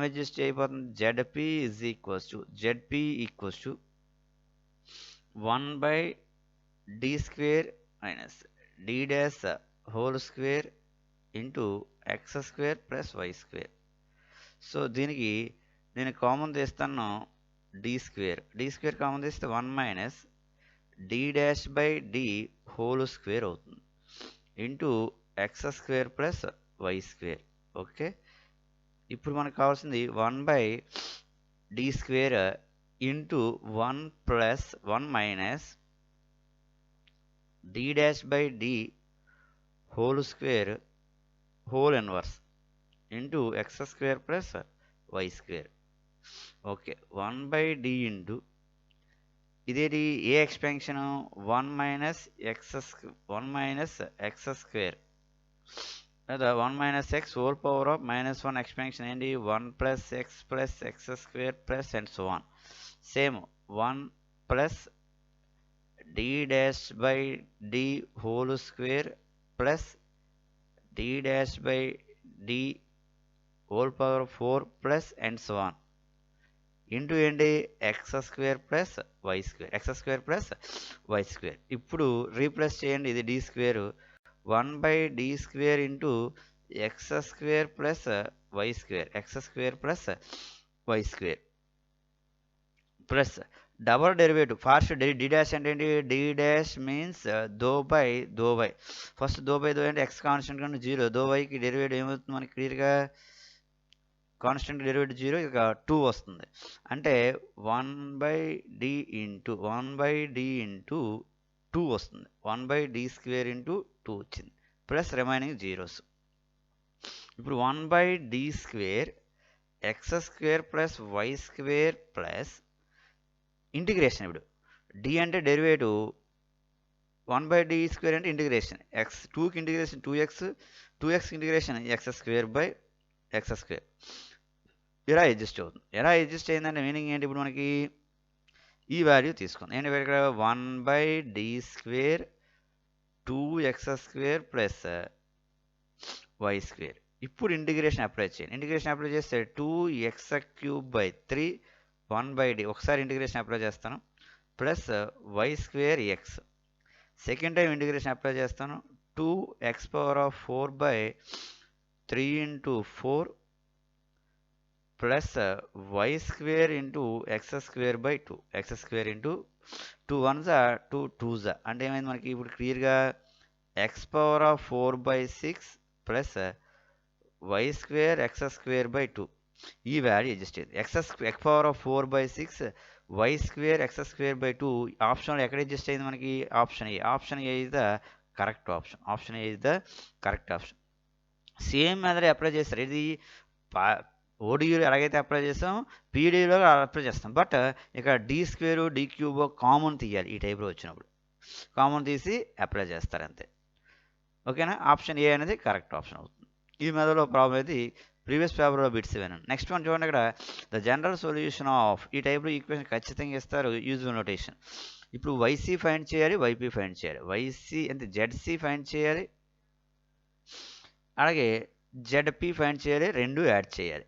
Adjust అయిపోతుంది? ZP is equals to ZP equals to 1/d square minus d dash whole square into x square plus y square. So దీనికి నేను common తీస్తాను d square common తీస్తే 1 minus d dash by d whole square అవుతుంది into x square plus y square. Okay, ఇప్పుడు మనకు కావాల్సింది 1/d square into 1 plus 1 minus d dash by d whole square whole inverse into x square plus y square. Okay, 1/d into ఇదేంటి ఏ expansion 1 minus X square లేదా 1 minus x whole power of -1 expansion ఏంటి 1 plus x square plus and so on. Same 1 plus d dash by d whole square plus d dash by d whole power 4 plus and so on into ఏంటి x square plus y square. ఇప్పుడు replace చేయండి, ఇది d square 1/d square into x square plus y square plus double derivative first d dash అంటే ఏంటి d dash means దో by first దో అంటే x constant కంటే 0, దో బైకి డెరివేటివ్ ఏమవుతుంది మనకి క్లియర్గా కాన్స్టెంట్ డెరివేటివ్ 0, ఇక 2 వస్తుంది. అంటే 1/d ఇంటూ 2 వస్తుంది. 1/d స్క్వేర్ ఇంటూ 2 వచ్చింది ప్లస్ రిమైనింగ్ జీరోస్. ఇప్పుడు 1/d square x square plus y square plus integration. ఇప్పుడు d అంటే డెరివేటివ్, 1/d స్క్వేర్ అంటే ఇంటిగ్రేషన్, ఎక్స్ 2కి integration 2x integration x square by x square. ఇలా adjust అవుతుంది. ఎలా అడ్జస్ట్ అయిందంటే మీనింగ్ ఏంటి, ఇప్పుడు మనకి ఈ వాల్యూ తీసుకుంది ఏంటి ఇక్కడ 1/d square 2x square plus y square. ఇప్పుడు ఇంటిగ్రేషన్ అప్లై చేయండి. ఇంటిగ్రేషన్ అప్లై చేస్తే 2x³ 1/d ఒకసారి ఇంటిగ్రేషన్ అప్లై చేస్తాను plus y square x. Second time integration apply చేస్తాను 2x⁴/3 into 4 plus y square into x square by 2. X square into 2 1s 2 2s అంటే ఏమైంది మనకి ఇప్పుడు క్లియర్గా x⁴/6 plus y square x square by 2 ఈ value adjust అయింది. x⁴/6 y square x square by 2 ఆప్షన్లో ఎక్కడ అడ్జస్ట్ అయింది మనకి option A is the correct option. Same method apply చేస్తారు. ఇది ఓడియూలో ఎలాగైతే అప్లై చేస్తాం పీడీలో అప్లై చేస్తాం. బట్ ఇక్కడ d square d cube common తీయాలి. ఈ టైప్లో వచ్చినప్పుడు కామన్ తీసి అప్లై చేస్తారు అంతే. ఓకేనా, ఆప్షన్ ఏ అనేది కరెక్ట్ ఆప్షన్ అవుతుంది. ఈ మెథడ్లో ప్రాబ్లం అయితే ప్రీవియస్ పేపర్లో బిట్స్ ఇవ్వను. నెక్స్ట్ వన్ చూడండి, ఇక్కడ ద జనరల్ సొల్యూషన్ ఆఫ్ ఈ టైప్లో ఈక్వేషన్ ఖచ్చితంగా ఇస్తారు. Usual notation. ఇప్పుడు వైసీ ఫైండ్ చేయాలి, వైపీ ఫైండ్ చేయాలి. వైసీ అంటే జెడ్సీ ఫైండ్ చేయాలి, అలాగే జెడ్పీ ఫైండ్ చేయాలి, రెండు యాడ్ చేయాలి.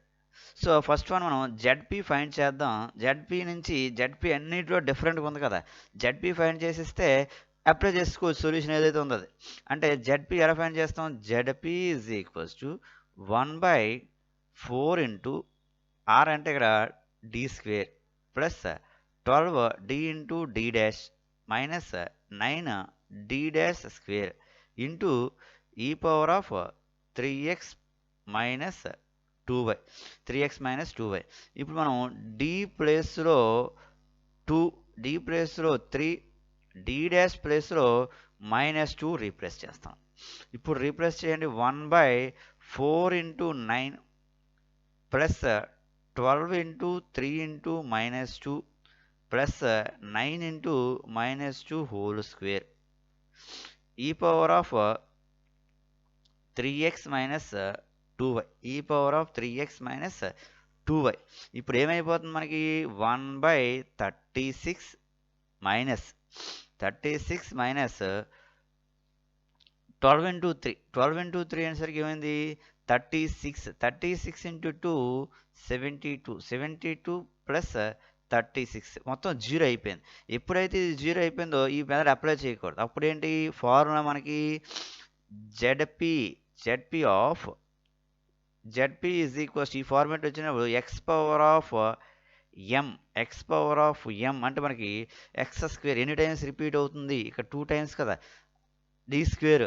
సో ఫస్ట్ వన్ మనం జెడ్పీ ఫైండ్ చేద్దాం. జెడ్పీ నుంచి జెడ్పీ అన్నింటిలో డిఫరెంట్గా ఉంది కదా, జెడ్పీ ఫైండ్ చేసిస్తే అప్లై చేసుకోవచ్చు సొల్యూషన్ ఏదైతే ఉందో అది. అంటే జెడ్పీ ఎలా ఫైండ్ చేస్తాం, ZP is equals to 1/4 into or అంటే ఇక్కడ d square plus 12d into d dash minus 9d dash square into e⁻3x minus 2y. ఇప్పుడు మనం d ప్లేస్లో 2, d ప్లేస్లో 3, d డాష్ ప్లేస్లో -2 రీప్లేస్ చేస్తాం. ఇప్పుడు రీప్లేస్ చేయండి. 1/4 into 9 plus 12 into 3 into -2 plus 9 into -2 whole square e⁻3x minus 2y. ఇప్పుడు ఏమైపోతుంది మనకి 1/36 మైనస్ 12 ఇంటూ 3 అనేసరికి ఏమైంది 36 ఇంటూ 2 72 ప్లస్ 36 మొత్తం జీరో అయిపోయింది. ఎప్పుడైతే ఇది జీరో అయిపోయిందో ఈ మెథడ్ అప్లై చేయకూడదు. అప్పుడేంటి ఫార్ములా మనకి ZP of ZP is equals ఈ ఫార్మాట్ వచ్చినప్పుడు ఎక్స్ పవర్ ఆఫ్ ఎం అంటే మనకి ఎక్స్ స్క్వేర్ ఎన్ని టైమ్స్ రిపీట్ అవుతుంది, ఇక్కడ 2 టైమ్స్ కదా. డి స్క్వేర్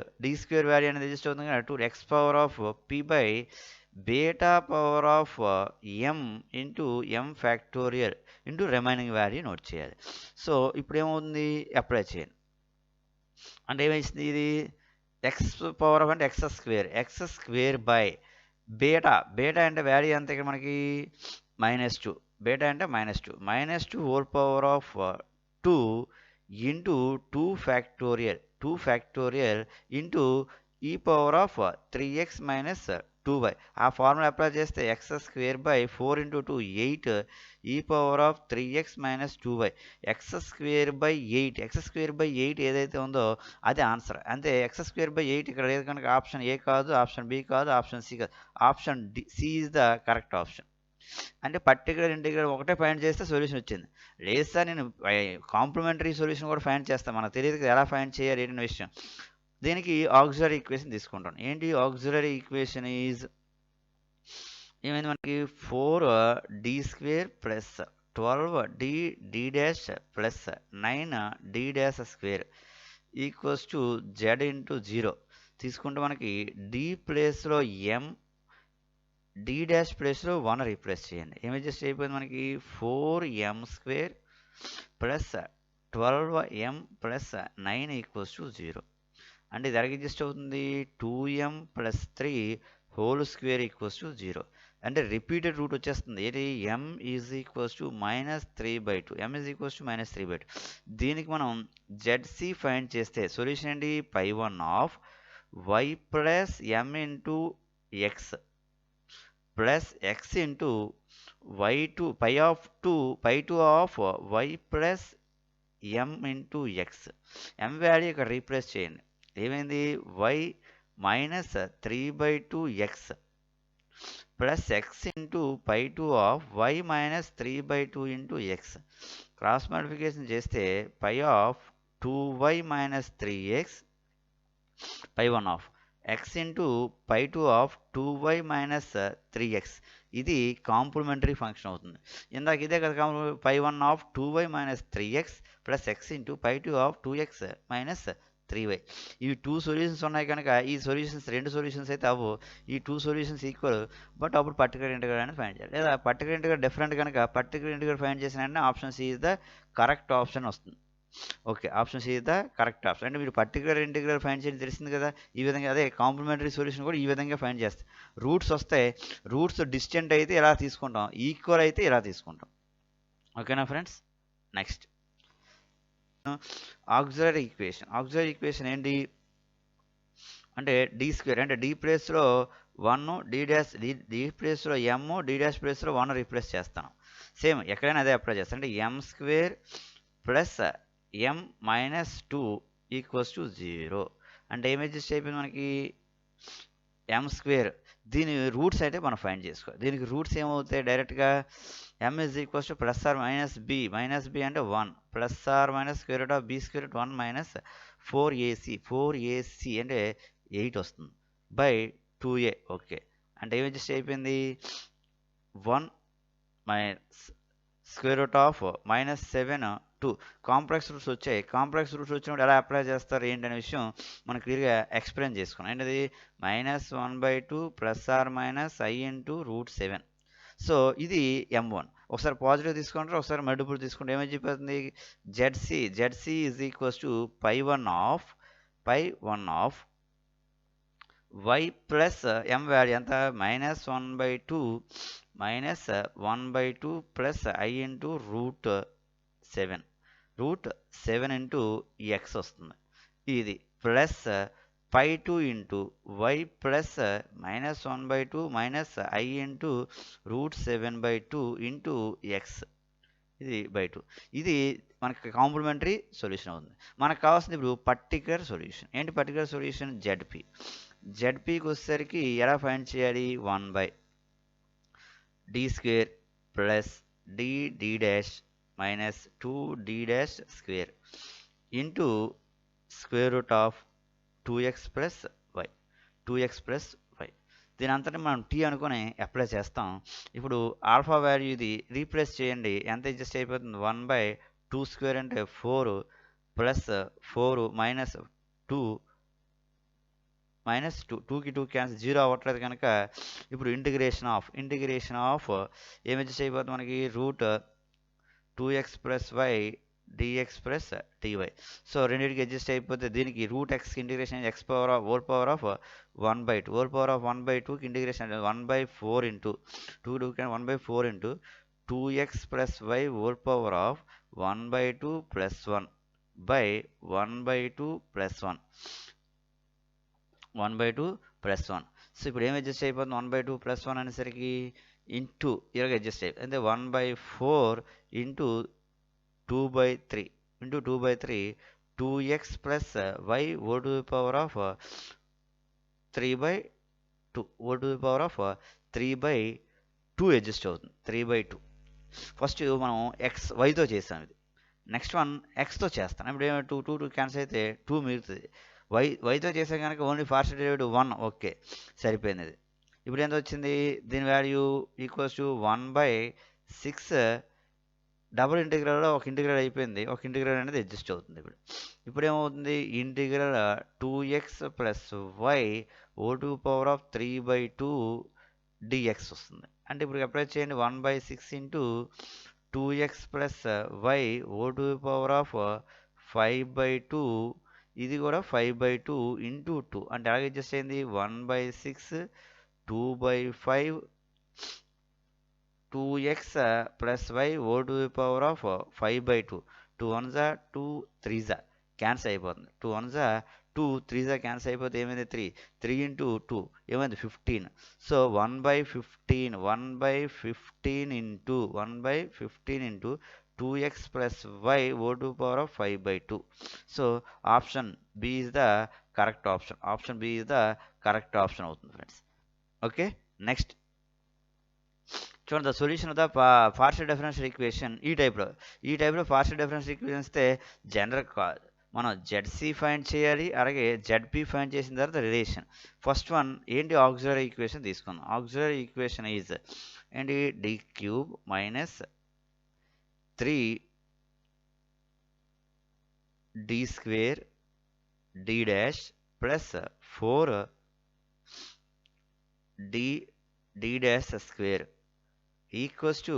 వాల్యూ అనేది రిజిస్టర్ అవుతుంది కదా, 2 X power of P by beta power of M into M factorial into remaining value note చేయాలి. సో ఇప్పుడు ఏమవుతుంది, అప్లై చేయండి. అంటే ఏమైంది ఇది ఎక్స్ పవర్ ఆఫ్ అంటే ఎక్స్ స్క్వేర్ బై బీటా అంటే వాల్యూ ఎంత ఇక్కడ మనకి -2, బీటా అంటే -2 whole power of 2 into 2 factorial into e power of 3x minus 2y. ఆ ఫార్ములా అప్లై చేస్తే x square by 4 into 2 8 e power of 3x minus 2y. X square by 8 ఏదైతే ఉందో అదే ఆన్సర్. అంతే, ఎక్స్ స్క్వేర్ బై 8 ఇక్కడ లేదు కనుక option A కాదు, ఆప్షన్ బి కాదు, ఆప్షన్ సి కాదు, option C is the correct option. అంటే పర్టికులర్ ఇంటిగ్రల్ ఒకటే ఫైండ్ చేస్తే సొల్యూషన్ వచ్చింది. లేదు సార్ నేను కాంప్లిమెంటరీ సొల్యూషన్ కూడా ఫైండ్ చేస్తాను, మనకు తెలియదు కదా ఎలా ఫైండ్ చేయాలి ఏంటనే విషయం. దీనికి ఆక్సిలరీ ఈక్వేషన్ తీసుకుంటాను. ఏంటి ఆక్సిలరీ ఈక్వేషన్ ఈజ్ ఏమైంది మనకి 4d² plus 12d plus 9d² equals to z into 0 తీసుకుంటే మనకి d ప్లేస్లో m, d' ప్లేస్లో 1 రీప్లేస్ చేయండి. ఏమి జస్ట్ అయిపోయింది మనకి 4m² plus 12m plus 9 equals to 0. అంటే ఇది ఎలాగ అడ్జస్ట్ అవుతుంది, 2m plus 3 whole square equals to 0. అంటే రిపీటెడ్ రూట్ వచ్చేస్తుంది. ఏది m ఈజ్ ఈక్వల్స్ టు -3/2. దీనికి మనం ZC ఫైండ్ చేస్తే సొల్యూషన్ ఏంటి, π1 of y plus m into x plus x into y2 π2 of y plus m into x. m value ఇక్కడ replace చేయండి. ఏమైంది y minus 3/2x plus x into π2 of y minus 3/2 into x. Cross multiplication చేస్తే π of 2y minus 3x π1 of x into π2 of 2y minus 3x. ఇది complementary function అవుతుంది. ఇందాక ఇదే కదా π1 of 2y minus 3x plus x into π2 of 2x minus 3y. ఇవి 2 solutions ఉన్నాయి కనుక ఈ సొల్యూషన్స్ 2 సొల్యూషన్స్ అయితే అవ్వు. ఈ 2 సొల్యూషన్స్ ఈక్వల్, బట్ అప్పుడు పర్టికులర్ ఇంటిగ్రల్ అనేది ఫైండ్ చేయాలి. లేదా పర్టికులర్ ఇంటిగ్రల్ డిఫరెంట్ కనుక పర్టికులర్ ఇంటిగ్రల్ ఫైండ్ చేసిన వెంటనే option C is the correct option వస్తుంది. Okay, option C is the correct option. అంటే మీరు పర్టికులర్ ఇంటిగ్రల్ ఫైండ్ చేయడం తెలిసింది కదా. ఈ విధంగా అదే కాంప్లిమెంటరీ సొల్యూషన్ కూడా ఈ విధంగా ఫైండ్ చేస్తాం. రూట్స్ వస్తే రూట్స్ డిస్టెంట్ అయితే ఇలా తీసుకుంటాం, ఈక్వల్ అయితే ఇలా తీసుకుంటాం. ఓకేనా ఫ్రెండ్స్. నెక్స్ట్ ఆక్సిలరీ ఈక్వేషన్ ఏంటి అంటే d² అంటే d ప్లేస్లో 1 d ప్లేస్లో m, d' ప్లేస్లో 1 రీప్లేస్ చేస్తాను. సేమ్ ఎక్కడైనా అదే అప్లై చేస్తాను. అంటే m² plus m minus 2 equals to 0. అంటే ఏం అడ్జస్ట్ అయిపోయింది మనకి m². దీని రూట్స్ అయితే మనం ఫైండ్ చేసుకోవాలి. దీనికి రూట్స్ ఏమవుతాయి డైరెక్ట్గా m is equals to plus or minus b అంటే 1 plus or minus square root of b² 1 minus 4ac అంటే 8 వస్తుంది బై 2a. ఓకే, అంటే ఏం అడ్జస్ట్ అయిపోయింది 1 minus square root of -7 2 complex roots వచ్చాయి. కాంప్లెక్స్ రూట్స్ వచ్చినప్పుడు ఎలా అప్లై చేస్తారు ఏంటనే విషయం మనం క్లియర్గా ఎక్స్ప్లెయిన్ చేసుకున్నాం. ఏంటది -1/2 plus or minus i into √7. So ఇది m1. ఒకసారి పాజిటివ్ తీసుకుంటారు, ఒకసారి మల్టిపుల్ తీసుకుంటే ఏమని చెప్పేస్తుంది ZC is equals to π1 of y plus m value ఎంత -1/2 plus i into √7 into x వస్తుంది. ఇది plus π2 into y plus -1/2 minus i into √7/2 into x, ఇది బై 2. ఇది మనకి కాంప్లిమెంటరీ సొల్యూషన్ అవుతుంది. మనకు కావాల్సింది ఇప్పుడు పర్టికులర్ సొల్యూషన్. ఏంటి పర్టికులర్ సొల్యూషన్, ZP. జెడ్పీకి వచ్చేసరికి ఎలా ఫైండ్ చేయాలి? 1/d square plus d dash minus 2d dash square into square root of 2x plus y 2x plus y. దీని అంతటా మనం టీ అనుకొని అప్లై చేస్తాం. ఇప్పుడు ఆల్ఫా వాల్యూ ఇది రీప్లేస్ చేయండి. ఎంత అడ్జస్ట్ అయిపోతుంది? 1/2 స్క్వేర్ అంటే 4 ప్లస్ 4 మైనస్ 2 మైనస్ 2కి 2 క్యాన్సిల్, 0 అవ్వట్లేదు కనుక ఇప్పుడు ఇంటిగ్రేషన్ ఆఫ్ ఏం అడ్జస్ట్ అయిపోతుంది మనకి? Root 2x plus y dx plus dy. So రెండింటికి అడ్జస్ట్ అయిపోతే దీనికి రూట్ ఎక్స్కి integration x power of whole power of 1/2 whole power of 1/2కి integration 1/4 into 1/4 into 2x plus y whole power of 1/2 plus 1 by 1/2 plus 1 1/2 plus 1. So ఇప్పుడు ఏం adjust అయిపోతుంది? 1/2 plus 1 అనేసరికి into ఇలాగ అడ్జస్ట్ అయిపోతుంది. అంటే 1/4 into 2/3 into 2/3 2x plus y whole to the power of 3/2 whole to the power of 3/2 adjust అవుతుంది. 3/2. First మనం X వైతో చేసాం ఇది. నెక్స్ట్ వన్ ఎక్స్తో చేస్తాను. ఇప్పుడు ఏమైనా 2 క్యాన్సిల్ అయితే 2 మిగులుతుంది. వైతో చేసాం కనుక ఓన్లీ పార్షియల్ డెరివేటివ్ 1. ఓకే, సరిపోయింది ఇది. ఇప్పుడు ఎంత వచ్చింది? దీని వాల్యూ ఈక్వల్స్ టు 1/6. డబుల్ ఇంటిగ్రల్లో ఒక ఇంటిగ్రల్ అయిపోయింది, ఒక ఇంటిగ్రల్ అనేది అడ్జస్ట్ అవుతుంది. ఇప్పుడు ఏమవుతుంది? Integral 2x plus y whole to power of 3/2 dx వస్తుంది. అంటే ఇప్పుడు అప్లై చేయండి. 1/6 into 2x plus y whole to power of 5/2, ఇది కూడా 5/2 ఇంటూ 2 అంటే అలాగే అడ్జస్ట్ అయింది. 1/6 2/5 2x plus y whole to the power of 5/2. 2 1s 2 3s cancel అయిపోతుంది. 2 1s 2 3s క్యాన్సిల్ అయిపోతే ఏమైంది? 3 ఇంటూ 2 ఏమైంది? 15. So 1/15 into 2x plus y whole to power of 5/2. So option B is the correct option. Option B is the correct option అవుతుంది friends. Okay, next చూడండి. The solution of the partial differential equation. ఈ టైప్లో partial differential equation ఇస్తే general కాదు, మనం ZC find చేయాలి, అలాగే ZP find చేసిన తర్వాత రిలేషన్. ఫస్ట్ వన్ ఏంటి? ఆక్సిలరీ ఈక్వేషన్ తీసుకుందాం. ఆక్సిలరీ ఈక్వేషన్ ఈజ్ ఏంటి? D cube minus 3d square d dash plus 4d dash square equals to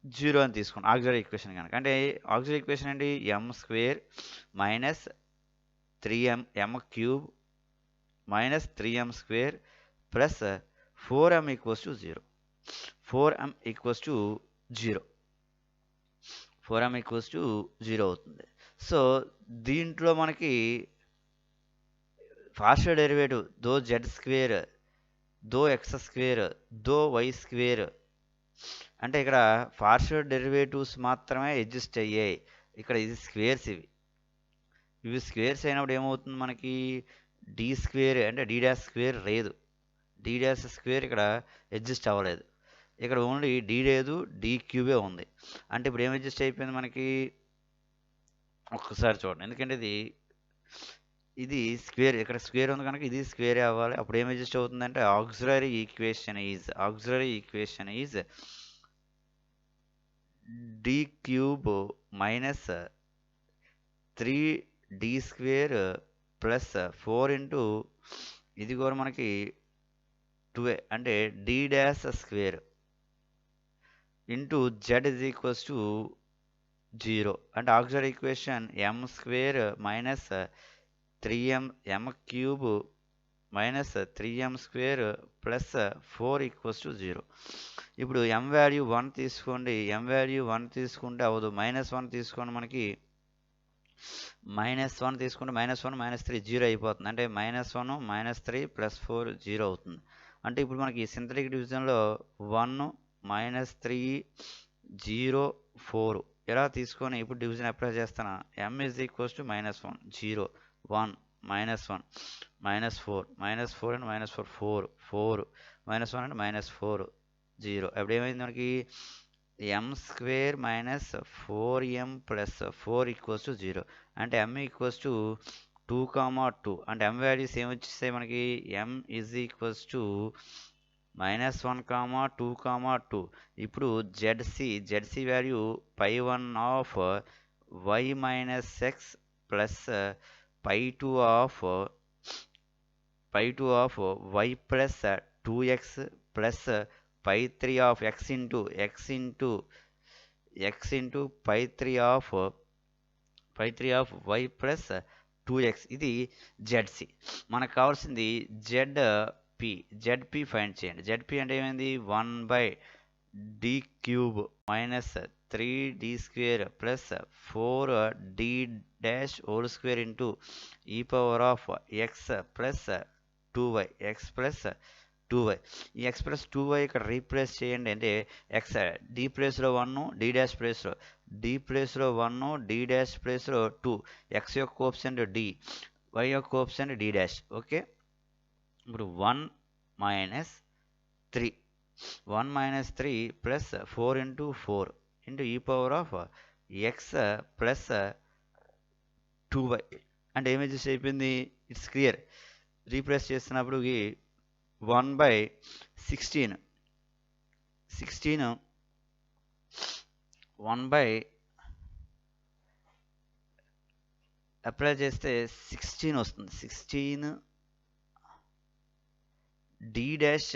0 అని తీసుకోండి ఆక్సిలరీ ఈక్వేషన్ కనుక. అంటే ఆక్సిలరీ ఈక్వేషన్ ఏంటి? m square minus 3m cube minus 3m square plus 4m equals to 0. 4m equals to 0. 4m equals to 0 అవుతుంది. So దీంట్లో మనకి partial derivative దో z square దో ఎక్స్ స్క్వేర్ దో వై స్క్వేర్ అంటే ఇక్కడ పార్షియల్ డెరివేటివ్స్ మాత్రమే adjust అయ్యాయి. ఇక్కడ ఇది స్క్వేర్స్, ఇవి స్క్వేర్స్ అయినప్పుడు ఏమవుతుంది మనకి? డి స్క్వేర్ అంటే డి డాష్ స్క్వేర్ లేదు, డి డాష్ స్క్వేర్ ఇక్కడ అడ్జస్ట్ అవ్వలేదు. ఇక్కడ ఓన్లీ డి లేదు, డి క్యూబే ఉంది. అంటే ఇప్పుడు ఏం అడ్జస్ట్ అయిపోయింది మనకి? ఒక్కసారి చూడండి, ఎందుకంటే ఇది స్క్వేర్, ఇక్కడ స్క్వేర్ ఉంది కనుక ఇది స్క్వేరే అవ్వాలి. అప్పుడు ఏం అడ్జస్ట్ అవుతుందంటే auxiliary equation is D cube minus 3d square plus 4 into ఇది కూడా మనకి 2 అంటే d dash square into Z is equals to 0. అంటే auxiliary equation m square minus 3m cube minus 3m square plus 4 equals to 0. ఇప్పుడు m value 1 తీసుకోండి, m value 1 తీసుకుంటే అవ్వదు. -1 తీసుకోండి, మనకి -1 తీసుకుంటే -1 -3 0 అయిపోతుంది. అంటే -1 -3 ప్లస్ 4 0 అవుతుంది. అంటే ఇప్పుడు మనకి సింథటిక్ డివిజన్లో 1 -3 0 4 ఇలా తీసుకొని ఇప్పుడు డివిజన్ అప్లై చేస్తాను. m is equals to -1 0 1 -1 -4 and -4 4 -1 and -4 0. అప్పుడు ఏమైంది మనకి m square minus 4m plus 4 equals to 0. అంటే m ఈక్వల్స్ టు 2, 2 అంటే m వాల్యూస్ ఏమి వచ్చేస్తాయి మనకి m ఈజ్ ఈక్వల్స్ టు -1, 2, 2. ఇప్పుడు ZC value π1 of y minus x plus π2 of y plus 2x plus π3 of x into π3 of y plus 2x. ఇది ZC. మనకు కావాల్సింది ZP find చేయండి. ZP అంటే ఏమైంది 1/d³ minus 3d² plus 4d dash whole square into e power of x plus 2y ఈ x plus 2y ఇక్కడ replace చేయండి. అంటే x d ప్లేస్లో 1 d డాష్ ప్లేస్లో d ప్లేస్లో 1 d డాష్ ప్లేస్లో 2 x యొక్క కోఎఫిషియంట్ d y యొక్క కోఎఫిషియంట్ d డాష్. ఓకే, ఇప్పుడు 1 minus 3 plus 4 into 4 into e power of X plus 2y అంటే ఏం అడ్జస్ట్ అయిపోయింది. It's clear. రీప్లేస్ చేస్తున్నప్పుడు 1/16 అప్లై చేస్తే 16 వస్తుంది. 16 d డాష్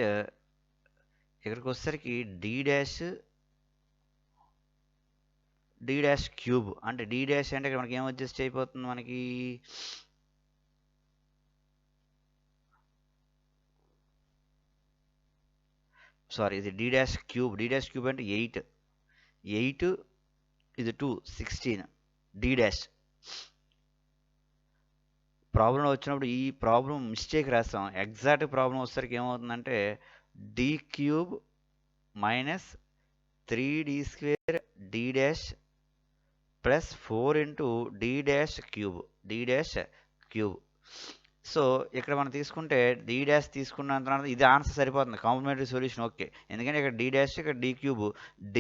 ఇక్కడికి వచ్చేసరికి d డాష్ క్యూబ్ అంటే d డాష్ అంటే ఇక్కడ మనకి ఏం అడ్జస్ట్ అయిపోతుంది మనకి సారీ ఇది d డాష్ క్యూబ్ అంటే 8 ఇది 2 16 d డాష్. ప్రాబ్లం వచ్చినప్పుడు ఈ ప్రాబ్లం మిస్టేక్ రాస్తాం. ఎగ్జాక్ట్ ప్రాబ్లం వచ్చేసరికి ఏమవుతుందంటే d³ minus 3d² d dash plus 4 into d dash cube. So ఇక్కడ మనం తీసుకుంటే d డాష్ తీసుకున్న తర్వాత ఇది ఆన్సర్ సరిపోతుంది. Complementary solution okay. ఎందుకంటే ఇక్కడ d డాష్ ఇక్కడ d cube d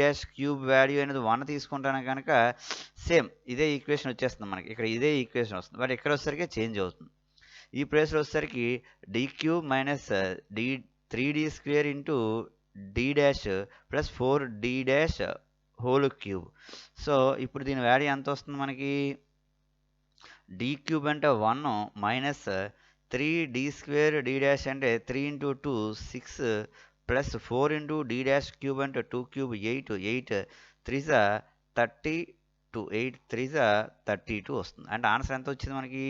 dash cube value అనేది 1 తీసుకుంటాను కనుక సేమ్ ఇదే ఈక్వేషన్ వచ్చేస్తుంది మనకి. ఇక్కడ ఇదే ఈక్వేషన్ వస్తుంది. బట్ ఇక్కడ వచ్చేసరికి చేంజ్ అవుతుంది. ఈ ప్లేస్లో వచ్చేసరికి d³ minus 3d² into d dash plus 4d dash whole cube. So ఇప్పుడు దీని వాల్యూ ఎంత వస్తుంది మనకి d³ అంటే 1 మైనస్ 3d² d డాష్ అంటే 3 into 2 6 plus 4 into d dash cube అంటే 2 క్యూబ్ 8 3 32 8 3 32 వస్తుంది. అంటే ఆన్సర్ ఎంత వచ్చింది మనకి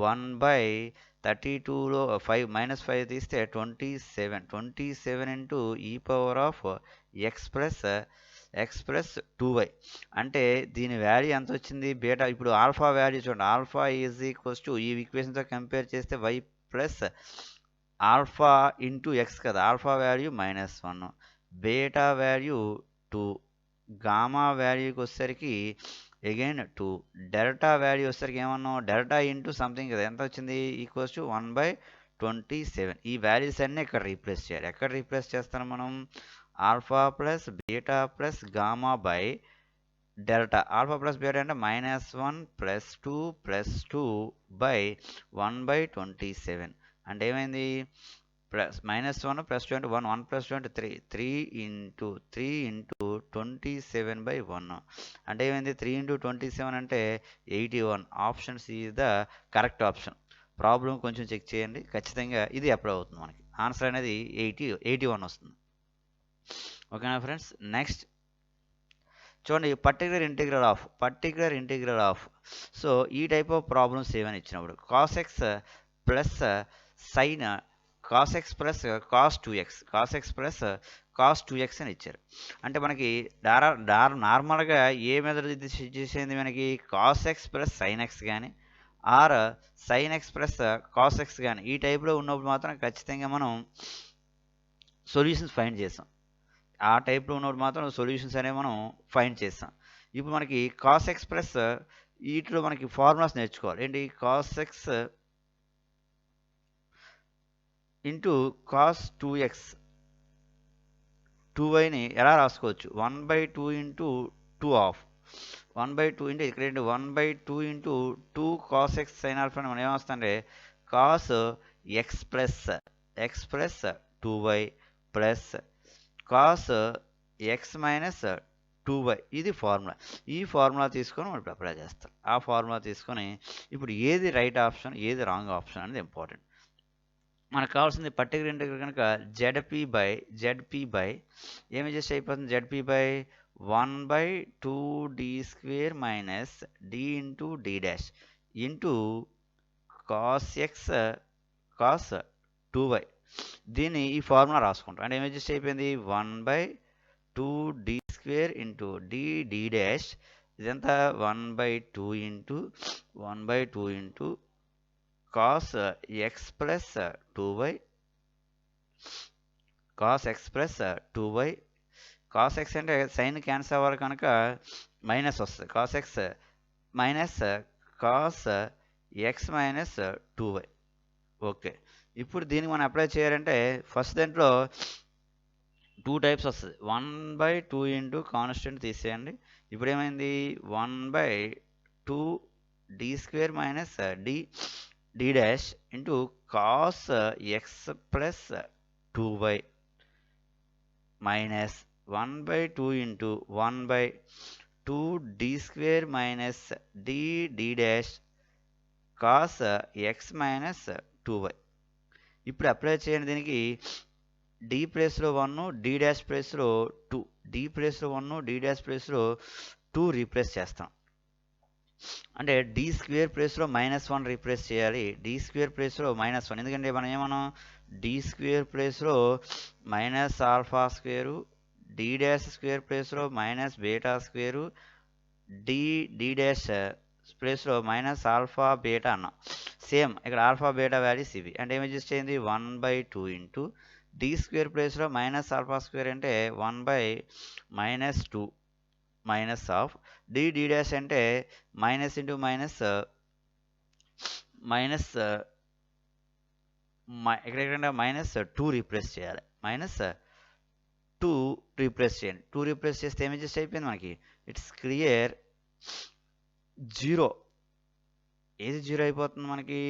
1/32లో 5 తీస్తే 27 into e power of X plus 2y అంటే దీని వాల్యూ ఎంత వచ్చింది బీటా. ఇప్పుడు ఆల్ఫా వాల్యూ చూడండి. ఆల్ఫా ఈజ్ ఈక్వల్స్ టు ఈ ఈక్వేషన్తో కంపేర్ చేస్తే y plus alpha into x కదా. Alpha value -1, beta value 2, gamma వాల్యూకి వచ్చేసరికి అగైన్ 2, డెల్టా వాల్యూ వచ్చేసరికి ఏమన్నాం డెల్టా ఇంటూ సంథింగ్ కదా. ఎంత వచ్చింది ఈక్వల్స్ టు 1/27. ఈ వాల్యూస్ అన్నీ ఇక్కడ రీప్లేస్ చేయాలి. ఎక్కడ రీప్లేస్ చేస్తాం మనం alpha plus beta plus gamma by delta. Alpha plus beta అంటే -1 ప్లస్ 2 ప్లస్ 2 బై 1/27 అంటే ఏమైంది ప్లస్ -1 ప్లస్ 2 అంటే 1 ప్లస్ 2 అంటే 3 ఇంటూ 27/1 అంటే ఏమైంది 3 ఇంటూ 27 అంటే 81. Option C is the correct option. Problem కొంచెం చెక్ చేయండి. ఖచ్చితంగా ఇది అప్లై అవుతుంది మనకి. ఆన్సర్ అనేది 81 వస్తుంది. ఓకేనా ఫ్రెండ్స్. నెక్స్ట్ చూడండి పర్టికులర్ ఇంటిగ్రల్ ఆఫ్. సో ఈ టైప్ ఆఫ్ ప్రాబ్లమ్స్ ఏమైనా ఇచ్చినప్పుడు cos x plus sign cos x plus cos 2x అని ఇచ్చారు. అంటే మనకి నార్మల్గా ఏ మెథడ్ చేసేది మనకి cos x plus sin x కానీ or sin x plus cos x కానీ ఈ టైప్లో ఉన్నప్పుడు మాత్రం ఖచ్చితంగా మనం సొల్యూషన్స్ ఫైండ్ చేస్తాం. ఆ టైప్లో ఉన్నప్పుడు మాత్రం సొల్యూషన్స్ అనేవి మనం ఫైండ్ చేస్తాం. ఇప్పుడు మనకి cos x ప్లస్ వీటిలో మనకి ఫార్ములాస్ నేర్చుకోవాలి. ఏంటి? Cos X into cos 2x 2yని ఎలా రాసుకోవచ్చు? 1/2 ఇంటూ 2 ఆఫ్ 1/2 అంటే ఇక్కడ ఏంటి? 1/2 into 2 cos x sine alpha అని మనం ఏమొస్తుందంటే cos x plus 2y plus cos x minus 2y. ఇది ఫార్ములా. ఈ ఫార్ములా తీసుకొని మనం ఇప్పుడు అప్లై చేస్తాం. ఆ ఫార్ములా తీసుకొని ఇప్పుడు ఏది రైట్ ఆప్షన్, ఏది రాంగ్ ఆప్షన్ అనేది ఇంపార్టెంట్. మనకు కావాల్సింది పర్టికులర్ ఇంటిగ్రల్ కనుక జెడ్పీ బై ఏమి జస్ట్ అయిపోతుంది? ZP by 1/2d² minus d into d dash into cos X cos 2y. దీన్ని ఈ ఫార్ములా రాసుకుంటాం. అంటే ఏమి జస్ట్ అయిపోయింది? 1/2d² ఇంటూ d డాష్ ఇదంతా 1/2 into cos x plus 2y cos x plus 2y. Cos X అంటే sign cancel అవ్వాలి కనుక మైనస్ వస్తుంది. Cos x minus cos x minus 2y. Okay, ఇప్పుడు దీనికి మనం అప్లై చేయాలంటే ఫస్ట్ దాంట్లో 2 టైప్స్ వస్తుంది. 1/2 ఇంటూ కాన్స్టెంట్ తీసేయండి. ఇప్పుడు ఏమైంది? 1/2d² minus d dash into cos x plus 2y minus 1/2 into 1/2d² minus d dash cos x minus 2y. ఇప్పుడు అప్లై చేయండి. దీనికి d ప్లేస్లో 1 d డాష్ ప్లేస్లో 2 d ప్లేస్లో 1 d డాష్ ప్లేస్లో 2 రీప్లేస్ చేస్తాం. అంటే d² ప్లేస్లో -1 రీప్లేస్ చేయాలి. d² ప్లేస్లో -1 ఎందుకంటే మనం ఏమన్నాం? d² ప్లేస్లో minus alpha square d dash square ప్లేస్లో minus beta square d dash ప్లేస్లో మైనస్ ఆల్ఫా బీటా అన్నాం. సేమ్ ఇక్కడ ఆల్ఫా బీటా వాల్యూస్ ఇవి. అంటే ఏమి జస్ట్ అయింది? 1/2 ఇంటూ d² ప్లేస్లో మైనస్ ఆల్ఫా స్క్వేర్ అంటే 1/-2 మైనస్ ఆఫ్ d డాష్ అంటే మైనస్ ఇంటూ మైనస్ మైనస్ ఎక్కడెక్కడ -2 రీప్లేస్ చేయాలి. -2 రీప్లేస్ చేయండి. 2 రీప్లేస్ చేస్తే ఏమి జస్ట్ అయిపోయింది మనకి? It's clear 0. ఏది 0 అయిపోతుంది మనకి?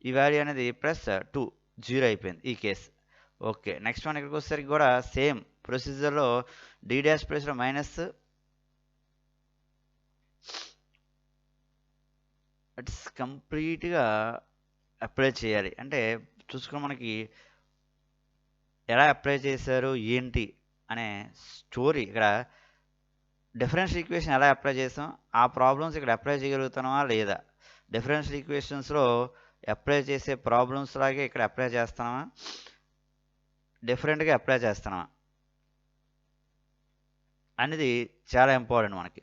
ఈ వాల్యూ అనేది +2 0 అయిపోయింది ఈ కేసు. ఓకే, నెక్స్ట్ వన్ ఇక్కడికి వచ్చేసరికి కూడా సేమ్ ప్రొసీజర్లో d డాష్ ప్లేస్లో మైనస్ ఇట్స్ కంప్లీట్గా అప్లై చేయాలి. అంటే చూసుకుని మనకి ఎలా అప్లై చేశారు ఏంటి అనే స్టోరీ ఇక్కడ డిఫరెన్షియల్ ఈక్వేషన్ ఎలా అప్లై చేసాం, ఆ ప్రాబ్లమ్స్ ఇక్కడ అప్లై చేయగలుగుతున్నామా లేదా, డిఫరెన్షియల్ ఈక్వేషన్స్లో అప్లై చేసే ప్రాబ్లమ్స్ లాగే ఇక్కడ అప్లై చేస్తున్నామా, డిఫరెంట్గా అప్లై చేస్తున్నామా అనేది చాలా ఇంపార్టెంట్ మనకి.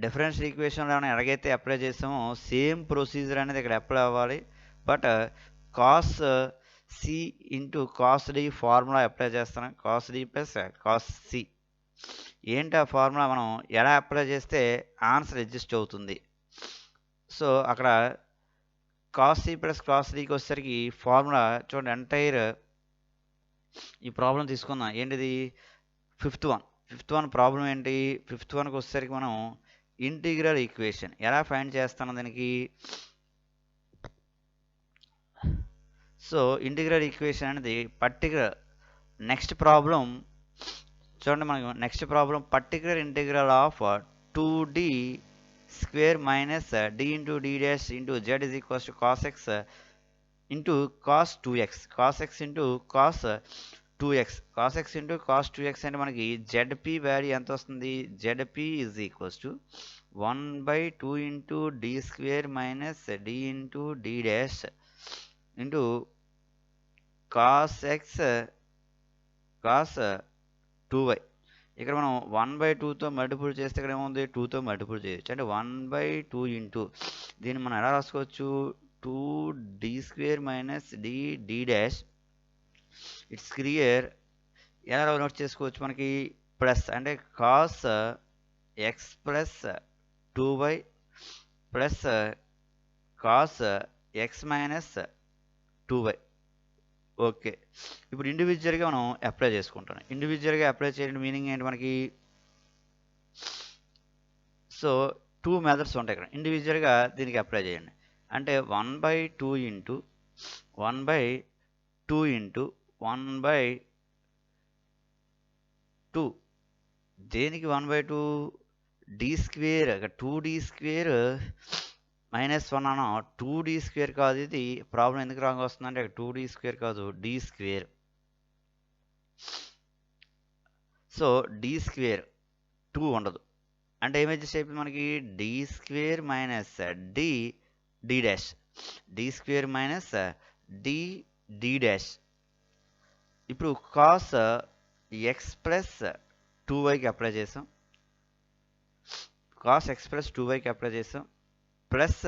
డిఫరెన్షియల్ ఈక్వేషన్లో ఎలాగైతే అప్లై చేసామో సేమ్ ప్రొసీజర్ అనేది ఇక్కడ అప్లై అవ్వాలి. But cos c into cos d formula apply చేస్తున్నాం. Cos d plus cos c ఏంటి ఆ ఫార్ములా, మనం ఎలా అప్లై చేస్తే ఆన్సర్ అడ్జస్ట్ అవుతుంది. సో అక్కడ కాస్ సి ప్లస్ కాస్ డికి వచ్చేసరికి ఫార్ములా చూడండి. ఎంటైర్ ఈ ప్రాబ్లం తీసుకుందాం. ఏంటిది? ఫిఫ్త్ వన్ ప్రాబ్లం ఏంటి? ఫిఫ్త్ వన్కి వచ్చేసరికి మనం ఇంటిగ్రల్ ఈక్వేషన్ ఎలా ఫైండ్ చేస్తాను దీనికి. సో ఇంటిగ్రల్ ఈక్వేషన్ అనేది పర్టికులర్ నెక్స్ట్ ప్రాబ్లం చూడండి. మనకు next problem particular integral of 2d² minus d into d dash into z is equals to cos X into cos 2x cos X into cos 2x cos X into cos 2x అంటే మనకి ZP value ఎంత వస్తుంది? ZP is equals to 1/2 into d² minus d into d dash into cos X cos 2y. ఇక్కడ మనం 1/2తో multiple చేస్తే ఇక్కడ ఏముంది? 2తో మల్టిపుల్ చేయొచ్చు. అంటే 1/2 ఇంటూ దీన్ని మనం ఎలా రాసుకోవచ్చు? 2d² minus d dash. It's clear. ఎలా నోట్ చేసుకోవచ్చు మనకి? ప్లస్ అంటే cos x plus 2y plus cos x minus 2y. Okay, ఇప్పుడు ఇండివిజువల్గా మనం అప్లై చేసుకుంటాం. ఇండివిజువల్గా అప్లై చేయడం మీనింగ్ ఏంటి మనకి? సో 2 మెథడ్స్ ఉంటాయి ఇక్కడ. ఇండివిజువల్గా దీనికి అప్లై చేయండి. అంటే 1/2 ఇంటూ 1/2 ఇంటూ 1/2 దేనికి 1/2 D square, 2d square minus 1 అన్న 2d స్క్వేర్ కాదు. ఇది ప్రాబ్లం ఎందుకు రాంగ్ వస్తుందంటే 2d స్క్వేర్ కాదు, d square. So d square 2 ఉండదు. అంటే ఏం అడ్జస్ట్ అయిపోయింది మనకి? D square minus d D dash, d square minus d D dash. ఇప్పుడు కాస్ ఎక్స్ ప్లస్ 2yకి అప్లై చేసాం, కాస్ ఎక్స్ ప్లస్ 2yకి అప్లై చేసాం, plus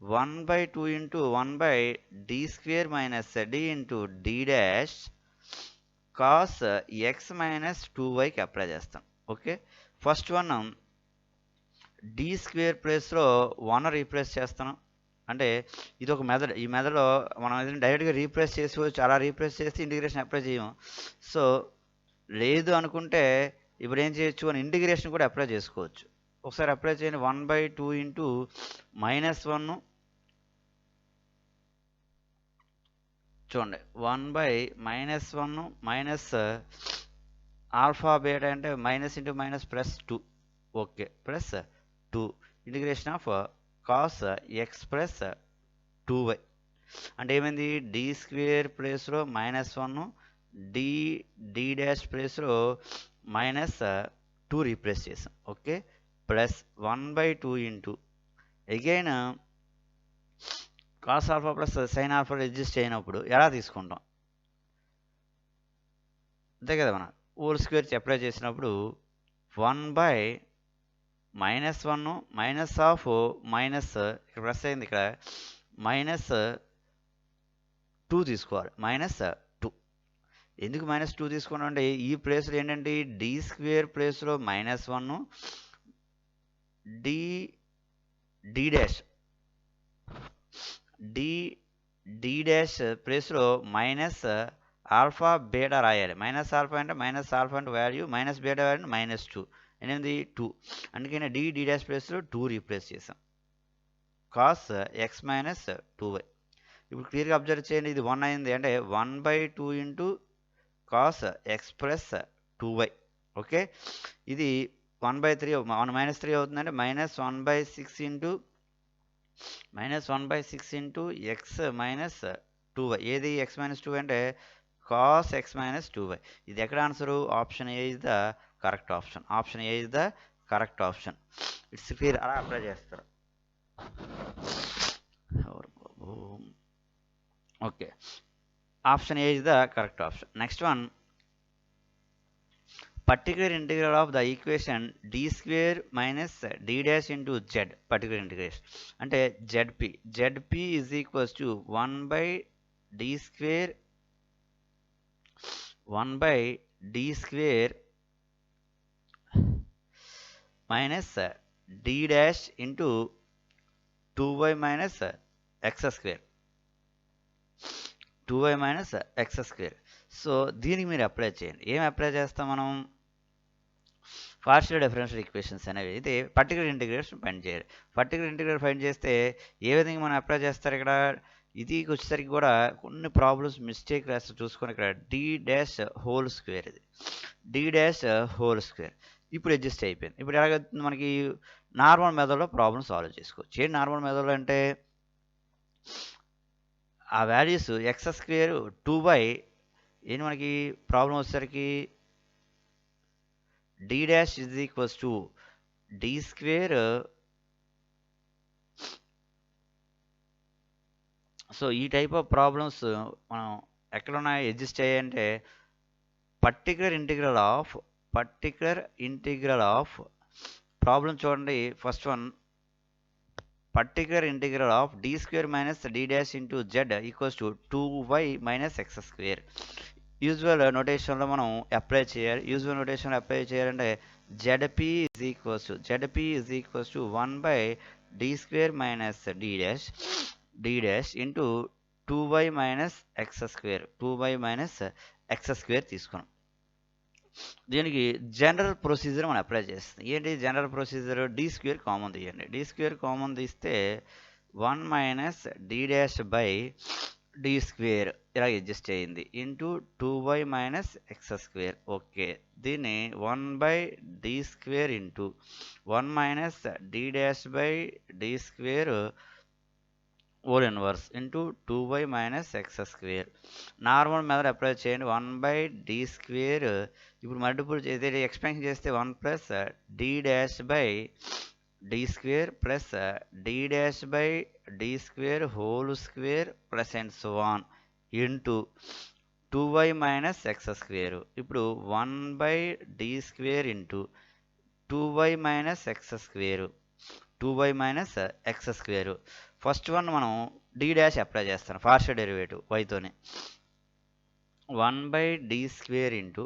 1/2 into 1/d square minus d into d dash cos x minus 2yకి apply చేస్తాం. Okay, first one d square ప్లేస్లో 1 replace చేస్తాను. అంటే ఇది ఒక మెథడ్. ఈ మెథడ్లో మనం ఏదైనా డైరెక్ట్గా రీప్లేస్ చేసుకోవచ్చు. అలా రీప్లేస్ చేస్తే ఇంటిగ్రేషన్ అప్లై చేయము. సో లేదు అనుకుంటే ఇప్పుడు ఏం చేయొచ్చు అని ఇంటిగ్రేషన్ కూడా అప్లై చేసుకోవచ్చు. ఒకసారి అప్లై చేయండి. 1/2 ఇంటూ -1 చూడండి, 1/-1 మైనస్ ఆల్ఫా బీటా అంటే minus into minus plus 2. Okay, plus 2 integration of cos x plus 2y. అంటే ఏమైంది? డి స్క్వేర్ ప్లేస్లో -1, డి డి డాష్ ప్లేస్లో -2 రీప్లేస్ చేసాం. Okay, plus 1/2 into again cos alpha plus sign alpha adjust అయినప్పుడు ఎలా తీసుకుంటాం? అంతే కదా, మనం హోల్ స్క్వేర్ అప్లై చేసినప్పుడు 1/-1 మైనస్ ఆఫ్ మైనస్, ఇక్కడ ప్లస్ అయింది, ఇక్కడ -2 తీసుకోవాలి. -2 ఎందుకు -2 తీసుకున్నాం అంటే ఈ ప్లేస్లో ఏంటంటే డి స్క్వేర్ ప్లేస్లో -1, D D dash D D dash ప్లేస్లో మైనస్ ఆల్ఫా బీటా రాయాలి. మైనస్ ఆల్ఫా అంటే వాల్యూ, మైనస్ బీటా వాల్యూ -2. అనేది 2. అందుకని డి డి డాష్ ప్లేస్లో 2 రీప్లేస్ చేసాం. Cos x minus 2y. ఇప్పుడు క్లియర్గా అబ్జర్వ్ చేయండి, ఇది 1 అయింది. అంటే 1/2 into cos x plus 2y. Okay, ఇది 1/3 -3 అవుతుందంటే -1/6 ఇంటూ ఎక్స్ మైనస్ 2y. ఏది ఎక్స్ మైనస్ 2 అంటే కాస్ ఎక్స్ మైనస్ 2y. ఇది ఎక్కడ answer? Option A is the correct option. Option A is the correct option. It's clear. అలా apply చేస్తారు. Okay, option A is the correct option. Next one, particular integral of the equation D square minus D dash into Z. Particular integration అంటే Z P is equals to 1/d square minus D dash into 2y minus X square. 2y minus X square. So దీనికి మీరు apply చేయండి. ఏం apply చేస్తాం మనం? Partial differential equations అనేవి. ఇది particular integration find చేయాలి. పర్టికులర్ ఇంటిగ్రేషన్ ఫైండ్ చేస్తే ఏ విధంగా మనం అప్లై చేస్తారు? ఇక్కడ ఇది వచ్చేసరికి కూడా కొన్ని ప్రాబ్లమ్స్ మిస్టేక్ రాసి చూసుకొని ఇక్కడ డి డాష్ హోల్ స్క్వేర్, ఇది డి డాష్ హోల్ స్క్వేర్. ఇప్పుడు అడ్జస్ట్ అయిపోయింది. ఇప్పుడు ఎలాగవుతుంది మనకి? నార్మల్ మెథడ్లో ప్రాబ్లమ్ సాల్వ్ చేసుకోవచ్చు. ఏంటి నార్మల్ మెథడ్లో అంటే ఆ వాల్యూస్ ఎక్స్ స్క్వేర్ 2y ఏంటి మనకి ప్రాబ్లం వచ్చేసరికి d dash is equals to d square. So ఈ టైప్ ఆఫ్ ప్రాబ్లమ్స్ మనం ఎక్కడ ఉన్నాయి ఎగ్జిస్ట్ అయ్యాయంటే పర్టికులర్ ఇంటిగ్రల్ ఆఫ్ ప్రాబ్లం చూడండి. First one, particular integral of D square minus D dash into Z equals to 2y minus X square. Usual నొటేషన్లో మనం apply చేయాలి. Usual నొటేషన్లో అప్లై చేయాలంటే Z P is equals to 1/d² minus d' into 2y minus X square తీసుకున్నాం. దీనికి general procedure మనం apply చేస్తాం. ఏంటి జనరల్ ప్రొసీజర్? d² కామన్ తీయండి. d² కామన్ తీస్తే 1 మైనస్ d' ఇలా అడ్జస్ట్ అయ్యింది into 2y minus x². Okay, దీన్ని 1/d² into 1 minus d'/d² whole inverse into 2y minus x². Normal method apply చేయండి. 1/d². ఇప్పుడు మల్టిపుల్ చేస్తే ఎక్స్పాన్షన్ చేస్తే 1 plus d'/d² plus d'/d² whole square plus and so on into 2y minus x². ఇప్పుడు 1/d² into 2y minus x². First one మనం d' apply చేస్తాం, partial derivative వైతోనే. 1/d² into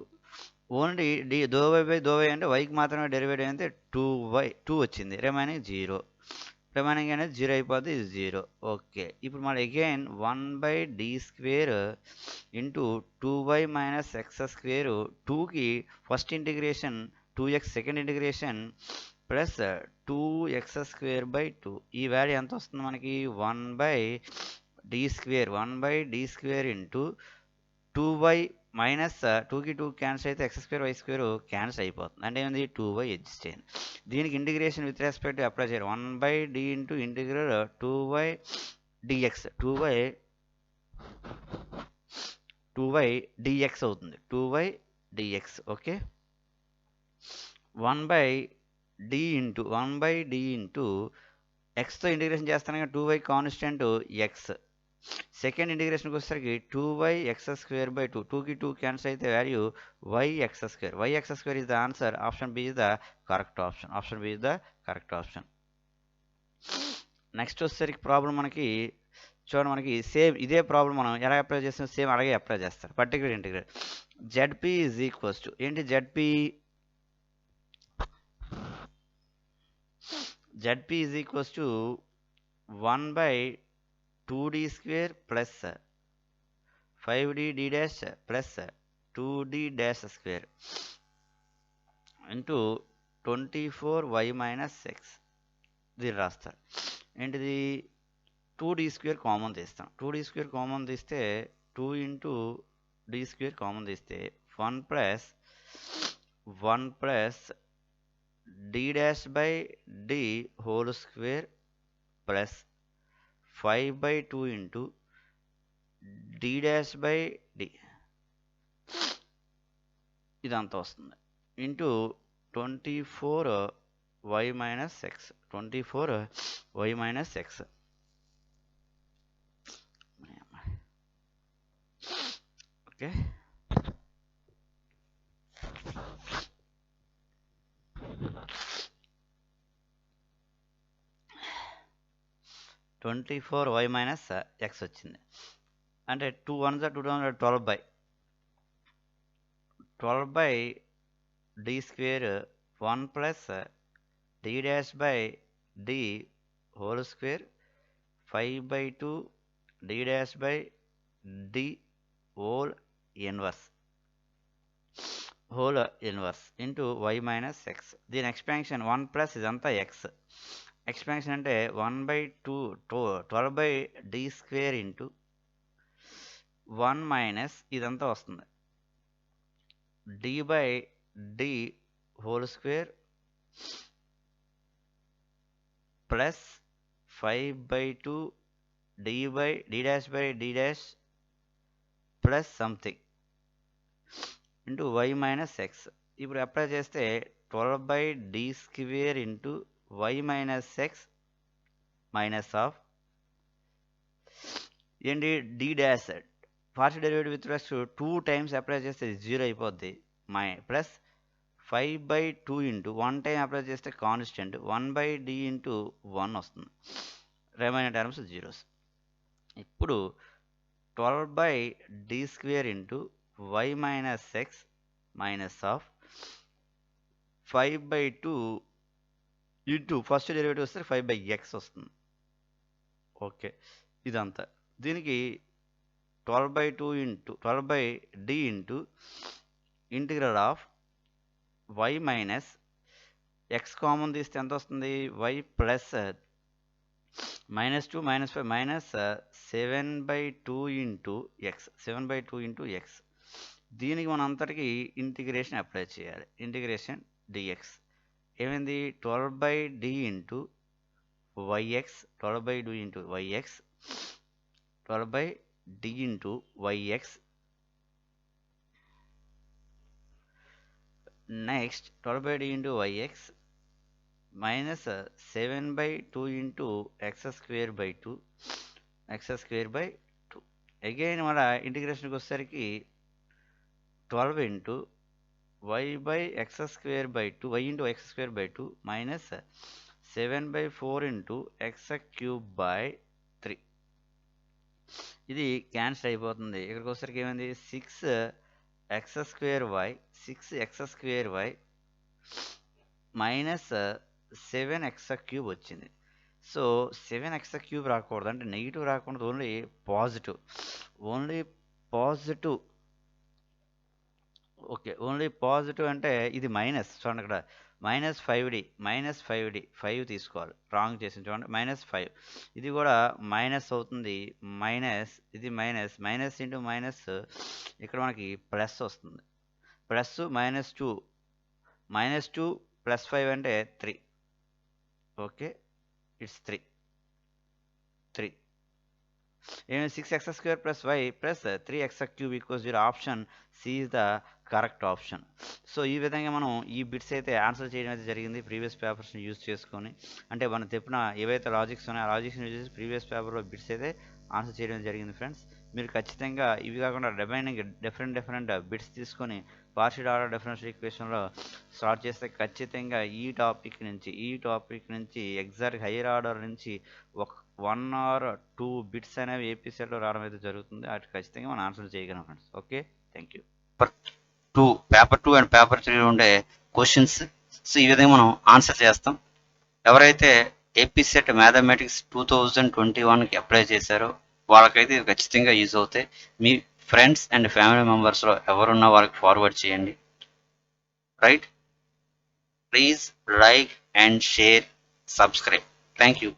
only దోవై అంటే వైకి మాత్రమే derivative అయితే 2 వచ్చింది. రిమైనింగ్ 0. రిమైనింగ్ అనేది 0 అయిపోద్ది, ఇది 0. ఓకే, ఇప్పుడు మళ్ళీ again 1/d² into 2y minus x². 2కి first integration 2x, second integration plus 2x²/2. ఈ వాల్యూ ఎంత వస్తుంది మనకి? 1/d² ఇంటూ 2y మైనస్ 2కి 2 క్యాన్సిల్ అయితే x² y² క్యాన్సిల్ అయిపోతుంది. అంటే ఏంది? 2y అడ్జస్ట్ అయ్యింది. దీనికి ఇంటిగ్రేషన్ విత్ రెస్పెక్ట్ అప్లై చేయాలి. 1/d into integral 2y dx 2y dx అవుతుంది. 2y dx. Okay, 1/d into ఎక్స్తో ఇంటిగ్రేషన్ చేస్తాను కదా, 2y కాన్స్టెంట్ x. సెకండ్ ఇంటిగ్రేషన్కి వచ్చేసరికి 2y x²/2. 2కి 2 క్యాన్సిల్ అయితే value y x². y x² is the answer. Option B is the correct option. Next వచ్చేసరికి problem మనకి చూడండి, మనకి సేమ్ ఇదే ప్రాబ్లం మనం ఎలా అప్లై చేస్తాం? సేమ్ అలాగే అప్లై చేస్తారు. Particular integral Z P is equals to ఏంటి? Z P is equals to 1/2d² plus 5d' plus 2d'² into 24y minus x. దీన్ని రాస్తారు. ఏంటిది? 2d² కామన్ తీస్తాం. 2d² కామన్ తీస్తే 2 ఇంటూ d² కామన్ తీస్తే 1 plus d'/d whole square plus 5/2 into d'/d ఇదంతా వస్తుంది into 24y minus x. Okay, 24y minus x వచ్చింది. అంటే 2 1s 2 12/d² 1 plus d'/d whole square 5/2 d'/d whole inverse into y minus x. దీని expansion 1 plus ఇదంతా x. Expansion అంటే 12/d² into 1 minus ఇదంతా వస్తుంది d/d whole square plus 5/2 d'/d' plus something into y minus x. ఇప్పుడు apply చేస్తే 12/d² into y minus x minus of ఏంటి? d' partial derivative with respect 2 times apply చేస్తే 0 అయిపోద్ది. Plus 5/2 into 1 time apply చేస్తే constant 1/d into 1 వస్తుంది. Remaining terms zeros. ఇప్పుడు 12/d² into y minus x minus of 5/2 into first derivative వస్తే 5/x వస్తుంది. Okay, ఇదంతా దీనికి 12/2 into 12/d into integral of y minus X common తీస్తే ఎంత వస్తుంది, y plus -2 -5 minus 7/2 into X 7/2 into X. దీనికి మనం అంతటికి ఇంటిగ్రేషన్ అప్లై చేయాలి. ఇంటిగ్రేషన్ dx ఏమైంది, 12/d into yx 12/d into yx 12/d into yx next 12/d into yx minus 7/2 into x square by 2 again మన ఇంటిగ్రేషన్కి వచ్చేసరికి 12 into y by x square by 2 y into x square by 2 minus 7/4 into X cube by 3. ఇది cancel అయిపోతుంది. ఇక్కడికి వచ్చేసరికి ఏమైంది, 6x² minus 7x³ వచ్చింది. So 7x³ రాకూడదు, అంటే నెగిటివ్ రాకూడదు, only positive. Okay, only positive అంటే ఇది మైనస్. చూడండి ఇక్కడ -5d 5 తీసుకోవాలి, రాంగ్ చేసింది చూడండి, -5 ఇది కూడా మైనస్ అవుతుంది, ఇది మైనస్ ఇంటూ మైనస్ ఇక్కడ మనకి ప్లస్ వస్తుంది, ప్లస్ -2 ప్లస్ 5 అంటే 3. Okay, it's 3 6x² plus y plus 3x³ equals 0. Option C is the correct option. So ఈ విధంగా మనం ఈ బిట్స్ అయితే ఆన్సర్ చేయడం అయితే జరిగింది ప్రీవియస్ పేపర్స్ని యూజ్ చేసుకొని. అంటే మనం చెప్పిన ఏవైతే లాజిక్స్ ఉన్నాయో ఆ లాజిక్స్ని యూజ్ చేసి ప్రీవియస్ పేపర్లో బిట్స్ అయితే ఆన్సర్ చేయడం జరిగింది ఫ్రెండ్స్. మీరు ఖచ్చితంగా ఇవి కాకుండా రిమైనింగ్ డిఫరెంట్ బిట్స్ తీసుకొని పార్షియల్ ఆర్డర్ డిఫరెన్షియల్ ఈక్వేషన్లో స్టార్ట్ చేస్తే ఖచ్చితంగా ఈ టాపిక్ నుంచి ఎగ్జాక్ట్ హైయర్ ఆర్డర్ నుంచి 1 or 2 బిట్స్ అనేవి ఏపీ సెట్లో రావడం అయితే జరుగుతుంది. వాటి ఖచ్చితంగా మనం ఆన్సర్ చేయగలం friends. Okay, thank you. Paper 2 and paper 3 ఉండే క్వశ్చన్స్ సో ఈ విధంగా మనం ఆన్సర్ చేస్తాం. ఎవరైతే ఏపీ సెట్ మ్యాథమెటిక్స్ 2021కి అప్లై చేశారో వాళ్ళకైతే ఇది ఖచ్చితంగా యూజ్ అవుతాయి. మీ ఫ్రెండ్స్ అండ్ ఫ్యామిలీ మెంబర్స్లో ఎవరున్నా వాళ్ళకి ఫార్వర్డ్ చేయండి. Right, please like and share, subscribe. Thank you.